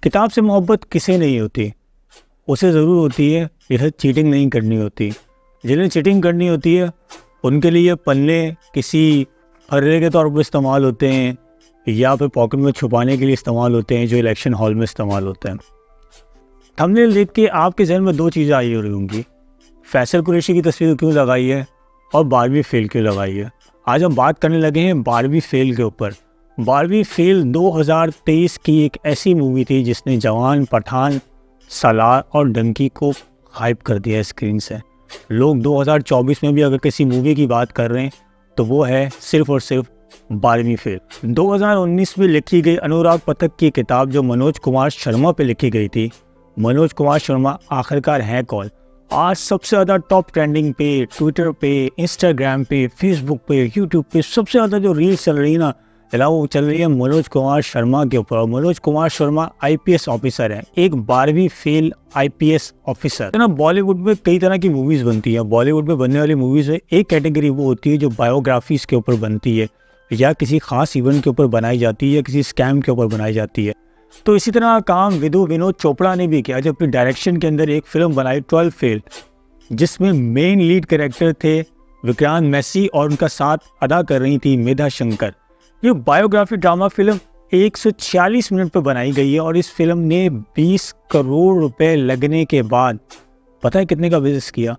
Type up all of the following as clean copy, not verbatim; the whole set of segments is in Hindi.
किताब से मोहब्बत किसे नहीं होती, उसे ज़रूर होती है जिसे चीटिंग नहीं करनी होती। जिन्हें चीटिंग करनी होती है उनके लिए पन्ने किसी हर्रे के तौर पर इस्तेमाल होते हैं या फिर पॉकेट में छुपाने के लिए इस्तेमाल होते हैं, जो इलेक्शन हॉल में इस्तेमाल होते हैं। थंबनेल देख के आपके जहन में दो चीज़ें आई हो रही होंगी, फैसल कुरैशी की तस्वीर क्यों लगाई है और बारहवीं फेल क्यों लगाई है। आज हम बात करने लगे हैं बारहवीं फेल के ऊपर। बारहवीं फेल 2023 की एक ऐसी मूवी थी जिसने जवान, पठान, सालार और डंकी को हाइप कर दिया स्क्रीन से। लोग 2024 में भी अगर किसी मूवी की बात कर रहे हैं तो वो है सिर्फ और सिर्फ बारहवीं फेल। 2019 में लिखी गई अनुराग पाठक की किताब जो मनोज कुमार शर्मा पे लिखी गई थी। मनोज कुमार शर्मा आखिरकार हैं कौन? आज सबसे ज़्यादा टॉप ट्रेंडिंग पे, ट्विटर पे, इंस्टाग्राम पे, फेसबुक पे, यूट्यूब पे सबसे ज़्यादा जो रील्स चल रही है ना, वो चल रही है मनोज कुमार शर्मा के ऊपर। मनोज कुमार शर्मा आईपीएस ऑफिसर है, एक 12वीं फेल आईपीएस ऑफिसर है ना। बॉलीवुड में कई तरह की मूवीज़ बनती हैं। बॉलीवुड में बनने वाली मूवीज़ में एक कैटेगरी वो होती है जो बायोग्राफीज़ के ऊपर बनती है या किसी खास इवेंट के ऊपर बनाई जाती है या किसी स्कैम के ऊपर बनाई जाती है। तो इसी तरह का काम विनोद चोपड़ा ने भी किया, जब अपनी डायरेक्शन के अंदर एक फिल्म बनाई 12 फेल, जिसमें मेन लीड कैरेक्टर थे विक्रांत मैसी और उनका साथ अदा कर रही थी मेधा शंकर। ये बायोग्राफी ड्रामा फिल्म 146 मिनट पर बनाई गई है और इस फिल्म ने 20 करोड़ रुपए लगने के बाद पता है कितने का बिजनेस किया?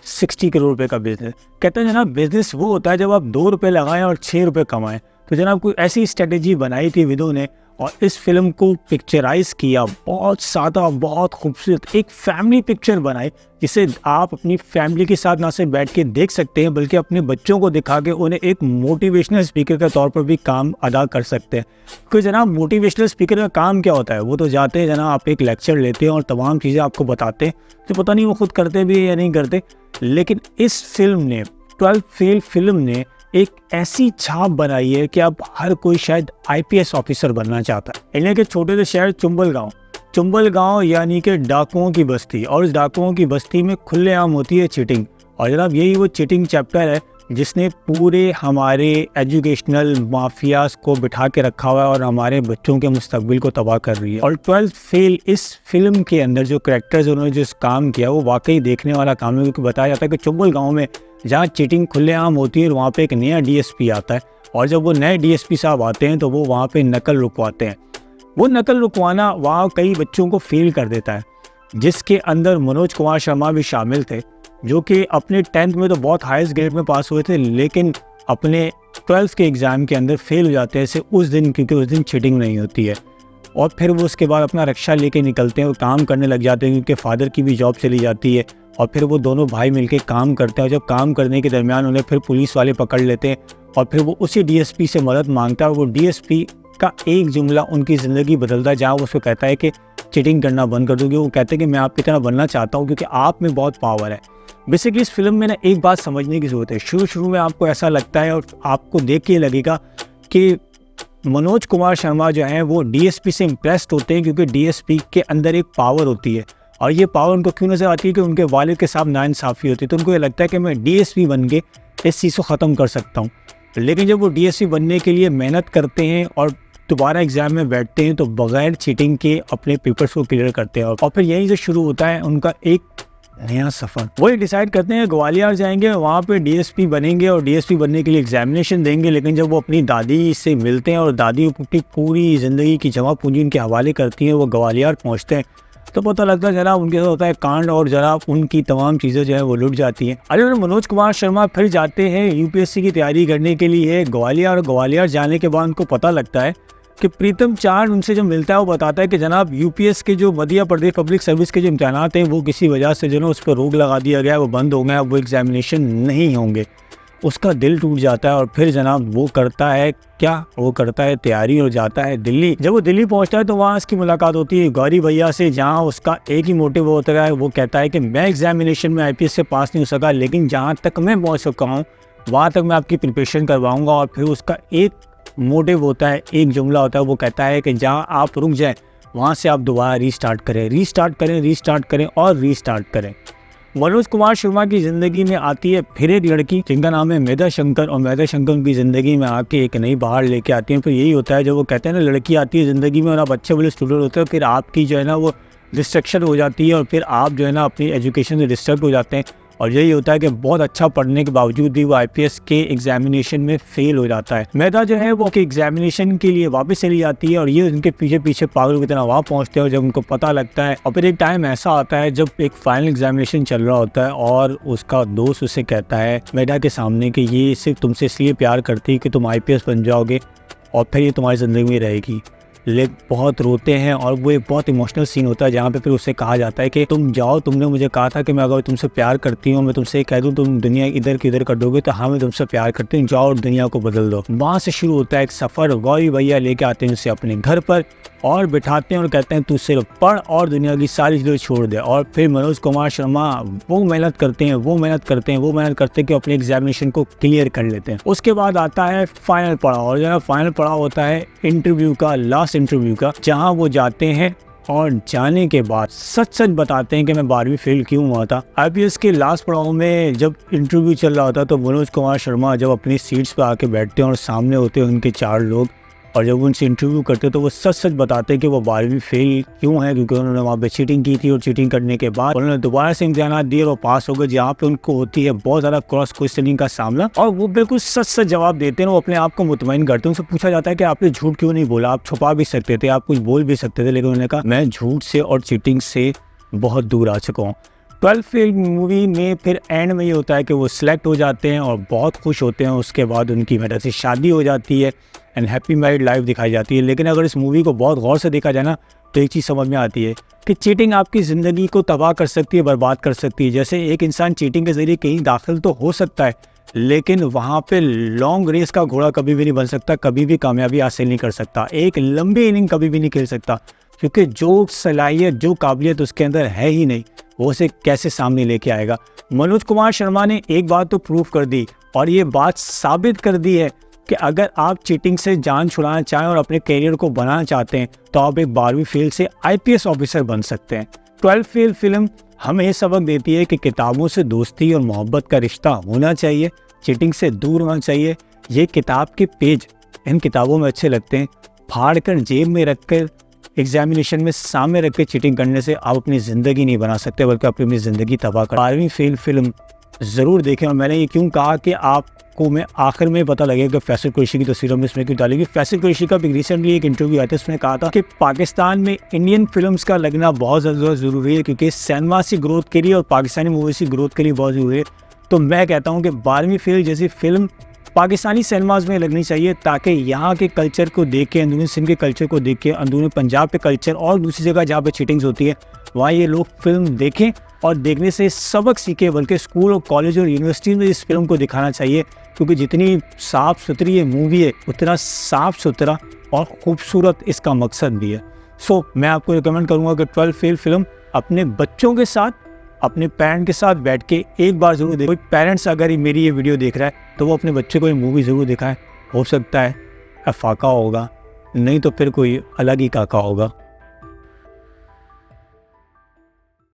60 करोड़ रुपए का बिजनेस। कहते हैं जनाब बिजनेस वो होता है जब आप 2 रुपए लगाएं और 6 रुपए कमाएं। तो जनाब कोई ऐसी स्ट्रेटेजी बनाई थी विदो ने और इस फिल्म को पिक्चराइज किया, बहुत सादा, बहुत खूबसूरत एक फैमिली पिक्चर बनाई जिसे आप अपनी फैमिली के साथ ना सिर्फ बैठ के देख सकते हैं बल्कि अपने बच्चों को दिखा के उन्हें एक मोटिवेशनल स्पीकर के तौर पर भी काम अदा कर सकते हैं। क्योंकि जनाब मोटिवेशनल स्पीकर का काम क्या होता है? वो तो जाते हैं जनाब, आप एक लेक्चर लेते हैं और तमाम चीज़ें आपको बताते हैं, तो पता नहीं वो खुद करते भी या नहीं करते। लेकिन इस फिल्म ने, 12 फेल फिल्म ने एक ऐसी छाप बनाई है कि अब हर कोई शायद आईपीएस ऑफिसर बनना चाहता है। इंडिया के छोटे से शहर चुंबल गांव यानी कि डाकुओं की बस्ती, और इस डाकुओं की बस्ती में खुलेआम होती है चीटिंग। और जनाब यही वो चीटिंग चैप्टर है जिसने पूरे हमारे एजुकेशनल माफियाज को बिठा के रखा हुआ है और हमारे बच्चों के मुस्तकबिल को तबाह कर रही है। और 12 फेल इस फिल्म के अंदर जो कैरेक्टर्स उन्होंने जो काम किया वो वाकई देखने वाला काम है। क्योंकि बताया जाता है कि चुंबल गाँव में जहाँ चीटिंग खुलेआम होती है वहाँ पे एक नया डीएसपी आता है और जब वो नए डीएसपी साहब आते हैं तो वो वहाँ पे नकल रुकवाते हैं। वो नकल रुकवाना वहाँ कई बच्चों को फेल कर देता है, जिसके अंदर मनोज कुमार शर्मा भी शामिल थे, जो कि अपने 10th में तो बहुत हाईएस्ट ग्रेड में पास हुए थे लेकिन अपने 12th के एग्ज़ाम के अंदर फेल हो जाते हैं उस दिन, क्योंकि उस दिन चीटिंग नहीं होती है। और फिर वो उसके बाद अपना रिक्शा लेके निकलते हैं और काम करने लग जाते हैं क्योंकि फादर की भी जॉब चली जाती है। और फिर वो दोनों भाई मिलके काम करते हैं और जब काम करने के दरमियान उन्हें फिर पुलिस वाले पकड़ लेते हैं और फिर वो उसी डीएसपी से मदद मांगता है। वो डीएसपी का एक जुमला उनकी ज़िंदगी बदलता है, जहाँ वो उसको कहता है कि चीटिंग करना बंद कर दो। वो कहते हैं कि मैं आपकी तरह बनना चाहता हूँ क्योंकि आप में बहुत पावर है। बेसिकली इस फिल्म में ना एक बात समझने की ज़रूरत है। शुरू में आपको ऐसा लगता है और आपको देख के लगेगा कि मनोज कुमार शर्मा जो हैं वो डीएसपी से इम्प्रेस्ड होते हैं क्योंकि डीएसपी के अंदर एक पावर होती है। और ये पावर उनको क्यों नज़र आती है कि उनके वालिद के साथ नाइंसाफ़ी होती है, तो उनको ये लगता है कि मैं डीएसपी बन के इस चीज़ को ख़त्म कर सकता हूँ। लेकिन जब वो डीएसपी बनने के लिए मेहनत करते हैं और दोबारा एग्ज़ाम में बैठते हैं तो बग़ैर चीटिंग के अपने पेपर्स को क्लियर करते हैं और फिर यहीं से शुरू होता है उनका एक नया सफ़र। वही डिसाइड करते हैं ग्वालियर जाएंगे, वहाँ पे डीएसपी बनेंगे और डीएसपी बनने के लिए एग्जामिनेशन देंगे। लेकिन जब वो अपनी दादी से मिलते हैं और दादी अपनी पूरी ज़िंदगी की जमा पूंजी उनके हवाले करती हैं, वो ग्वालियर पहुँचते हैं तो पता लगता है जनाब उनके साथ होता है कांड और जनाब उनकी तमाम चीज़ें जो है वो लुट जाती हैं। अरे मनोज कुमार शर्मा फिर जाते हैं यूपीएससी की तैयारी करने के लिए ग्वालियर, और ग्वालियर जाने के बाद उनको पता लगता है कि प्रीतम चांद उनसे जो मिलता है वो बताता है कि जनाब यूपीएस के जो मध्य प्रदेश पब्लिक सर्विस के जो इम्तहानात हैं वो किसी वजह से जो है उस पर रोक लगा दिया गया है, वो बंद हो गया, वो एग्जामिनेशन नहीं होंगे। उसका दिल टूट जाता है और फिर जनाब वो करता है क्या? वो करता है तैयारी और जाता है दिल्ली। जब वो दिल्ली पहुंचता है तो वहाँ उसकी मुलाकात होती है गौरी भैया से, जहाँ उसका एक ही मोटिव होता है, वो कहता है कि मैं एग्जामिनेशन में आईपीएस से पास नहीं हो सका लेकिन जहाँ तक मैं पहुँच चुका हूँ वहाँ तक मैं आपकी प्रिपरेशन करवाऊँगा। और फिर उसका एक मोटिव होता है, एक जुमला होता है, वो कहता है कि जहाँ आप रुक जाएँ वहाँ से आप दोबारा रीस्टार्ट करें और रीस्टार्ट करें। मनोज कुमार शर्मा की ज़िंदगी में आती है फिर एक लड़की जिनका नाम है मेधा शंकर, और मेधा शंकर उनकी ज़िंदगी में आके एक नई बहार लेके आती है। फिर यही होता है, जब वो कहते हैं ना, लड़की आती है ज़िंदगी में और आप अच्छे वाले स्टूडेंट होते हो, फिर आपकी जो है ना वो डिस्ट्रैक्शन हो जाती है और फिर आप जो है ना अपनी एजुकेशन से डिस्टर्ब हो जाते हैं। और यही होता है कि बहुत अच्छा पढ़ने के बावजूद भी वो आईपीएस के एग्जामिनेशन में फेल हो जाता है। मेधा जो है वो एग्जामिनेशन के लिए वापस चली जाती है और ये उनके पीछे पीछे पागलों की तरह वहाँ पहुँचते हैं। और जब उनको पता लगता है, और फिर एक टाइम ऐसा आता है जब एक फाइनल एग्जामिनेशन चल रहा होता है और उसका दोस्त उसे कहता है मेधा के सामने कि ये सिर्फ तुमसे इसलिए प्यार करती है कि तुम आईपीएस बन जाओगे और फिर ये तुम्हारी ज़िंदगी में रहेगी। लेक बहुत रोते हैं और वो एक बहुत इमोशनल सीन होता है जहाँ पे फिर उससे कहा जाता है कि तुम जाओ, तुमने मुझे कहा था कि मैं अगर तुमसे प्यार करती हूँ, मैं तुमसे कह दूँ तुम दुनिया इधर की इधर कर दोगे, तो हाँ मैं तुमसे प्यार करती हूँ, जाओ और दुनिया को बदल दो। वहाँ से शुरू होता है एक सफ़र। गौरी भैया लेके आते हैं उसे अपने घर पर और बिठाते हैं और कहते हैं तू सिर्फ पढ़ और दुनिया की सारी चीज़ें छोड़ दे। और फिर मनोज कुमार शर्मा वो मेहनत करते हैं कि अपने एग्जामिनेशन को क्लियर कर लेते हैं। उसके बाद आता है फाइनल पड़ाव, और जो फाइनल पड़ाव होता है इंटरव्यू का, लास्ट इंटरव्यू का, जहाँ वो जाते हैं और जाने के बाद सच बताते हैं कि मैं 12वीं फेल क्यों हुआ था। आईपीएस के लास्ट पड़ाव में जब इंटरव्यू चल रहा होता तो मनोज कुमार शर्मा जब अपनी सीट्स पर आके बैठते हैं और सामने होते हैं उनके 4 लोग, और जब उनसे इंटरव्यू करते तो वो सच बताते हैं कि वो 12वीं फेल क्यों है, क्योंकि उन्होंने वहाँ पे चीटिंग की थी और चीटिंग करने के बाद उन्होंने दोबारा से इम्तिहान दिए और पास हो गए, जहाँ पे उनको होती है बहुत ज़्यादा क्रॉस क्वेश्चनिंग का सामना। और वो बिल्कुल सच जवाब देते हैं, वो अपने आप को मुतमईन करते हैं। उनसे पूछा जाता है कि आपने झूठ क्यों नहीं बोला, आप छुपा भी सकते थे, आप कुछ बोल भी सकते थे, लेकिन उन्होंने कहा मैं झूठ से और चीटिंग से बहुत दूर आ चुका हूँ। 12 फेल मूवी में फिर एंड में ये होता है कि वो सिलेक्ट हो जाते हैं और बहुत खुश होते हैं। उसके बाद उनकी मेधा से शादी हो जाती है एंड हैप्पी मैरिड लाइफ दिखाई जाती है। लेकिन अगर इस मूवी को बहुत गौर से देखा जाए ना, तो एक चीज़ समझ में आती है कि चीटिंग आपकी ज़िंदगी को तबाह कर सकती है, बर्बाद कर सकती है। जैसे एक इंसान चीटिंग के ज़रिए कहीं दाखिल तो हो सकता है, लेकिन वहाँ पे लॉन्ग रेस का घोड़ा कभी भी नहीं बन सकता, कभी भी कामयाबी हासिल नहीं कर सकता, एक लंबी इनिंग कभी भी नहीं खेल सकता, क्योंकि जो सलाहियत, जो काबिलियत उसके अंदर है ही नहीं, वो उसे कैसे सामने लेके आएगा। मनोज कुमार शर्मा ने एक बात तो प्रूव कर दी और ये बात साबित कर दी है कि अगर आप चीटिंग से जान छुड़ाना चाहें और अपने करियर को बनाना चाहते हैं तो आप एक 12वीं फेल से आईपीएस ऑफिसर बन सकते हैं। 12 फेल फिल्म हमें ये सबक देती है कि किताबों से दोस्ती और मोहब्बत का रिश्ता होना चाहिए, चीटिंग से दूर होना चाहिए। ये किताब के पेज इन किताबों में अच्छे लगते हैं, फाड़ कर जेब में रख कर एग्जामिनेशन में सामने रख के चीटिंग करने से आप अपनी ज़िंदगी नहीं बना सकते, बल्कि अपनी ज़िंदगी तबाह कर। 12वीं फेल फिल्म ज़रूर देखें। और मैंने ये क्यों कहा कि आपको मैं आखिर में पता लगेगा कि फैसल कुरैशी की तस्वीर हमने इसमें क्यों डाली। फैसल कुरैशी का भी रिसेंटली एक इंटरव्यू आया था, उसने कहा था कि पाकिस्तान में इंडियन फिल्म्स का लगना बहुत ज़्यादा ज़रूरी है, क्योंकि सिनेमा की ग्रोथ के लिए और पाकिस्तानी मूवीज़ की ग्रोथ के लिए बहुत ज़रूरी है। तो मैं कहता हूँ कि 12वीं फेल जैसी फिल्म पाकिस्तानी सिनेमाज में लगनी चाहिए, ताकि यहाँ के कल्चर को देख के, अंदरूनी सिंध के कल्चर को देख के, अंदरूनी पंजाब के कल्चर और दूसरी जगह जहाँ पे चीटिंग्स होती है वहाँ ये लोग फिल्म देखें और देखने से सबक सीखें। बल्कि स्कूल और कॉलेज और यूनिवर्सिटी में इस फिल्म को दिखाना चाहिए, क्योंकि जितनी साफ़ सुथरी ये मूवी है उतना साफ़ सुथरा और ख़ूबसूरत इसका मकसद भी है। सो मैं आपको रिकमेंड करूँगा कि 12 फेल फिल्म अपने बच्चों के साथ, अपने पेरेंट के साथ बैठ के एक बार ज़रूर देखो। कोई पेरेंट्स अगर मेरी ये वीडियो देख रहा है तो वो अपने बच्चे को ये मूवी ज़रूर दिखाए। हो सकता है अफाका होगा, नहीं तो फिर कोई अलग ही काका होगा।